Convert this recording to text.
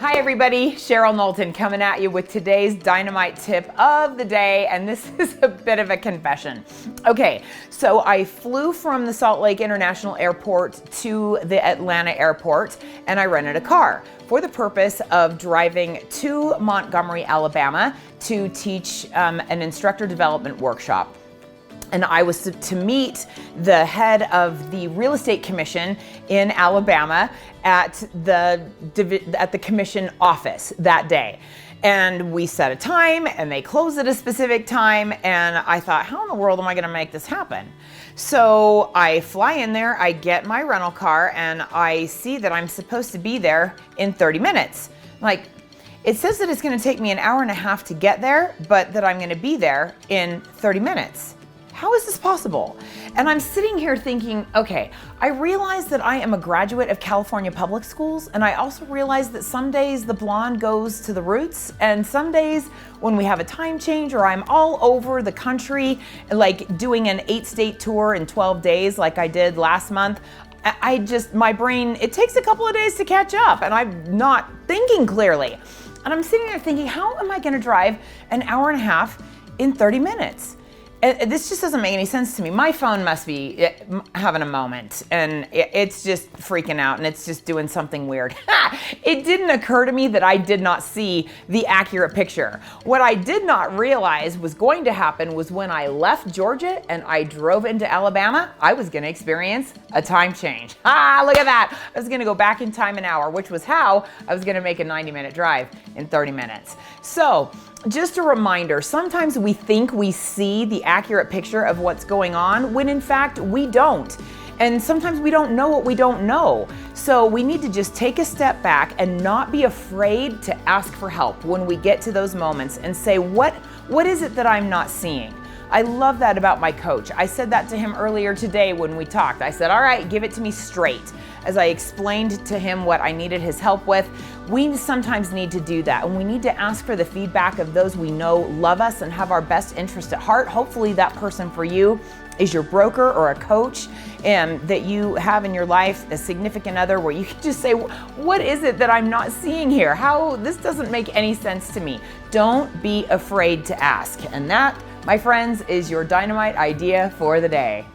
Hi everybody, Cheryl Knowlton coming at you with today's Dynamite Tip of the day, and this is a bit of a confession. Okay, so I flew from the Salt Lake International Airport to the Atlanta airport, and I rented a car for the purpose of driving to Montgomery, Alabama to teach an instructor development workshop. And I was to meet the head of the real estate commission in Alabama at the commission office that day. And we set a time and they closed at a specific time. And I thought, how in the world am I gonna make this happen? So I fly in there, I get my rental car, and I see that I'm supposed to be there in 30 minutes. Like, it says that it's gonna take me an hour and a half to get there, but that I'm gonna be there in 30 minutes. How is this possible? And I'm sitting here thinking, okay, I realize that I am a graduate of California public schools, and I also realize that some days the blonde goes to the roots, and some days when we have a time change or I'm all over the country, like doing an 8-state tour in 12 days like I did last month, my brain, it takes a couple of days to catch up, and I'm not thinking clearly. And I'm sitting there thinking, how am I gonna drive an hour and a half in 30 minutes? This just doesn't make any sense to me. My phone must be having a moment, and it's just freaking out, and it's just doing something weird. It didn't occur to me that I did not see the accurate picture. What I did not realize was going to happen was when I left Georgia and I drove into Alabama, I was gonna experience a time change. Look at that. I was gonna go back in time an hour, which was how I was gonna make a 90-minute drive in 30 minutes. So, just a reminder, sometimes we think we see the accurate picture of what's going on when in fact we don't. And sometimes we don't know what we don't know. So we need to just take a step back and not be afraid to ask for help when we get to those moments and say, what is it that I'm not seeing? I love that about my coach. I said that to him earlier today when we talked. I said, all right, give it to me straight. As I explained to him what I needed his help with, we sometimes need to do that, and we need to ask for the feedback of those we know love us and have our best interest at heart. Hopefully that person for you is your broker or a coach that you have in your life, a significant other, where you can just say, what is it that I'm not seeing here? How this doesn't make any sense to me. Don't be afraid to ask. And that, my friends, is your dynamite idea for the day.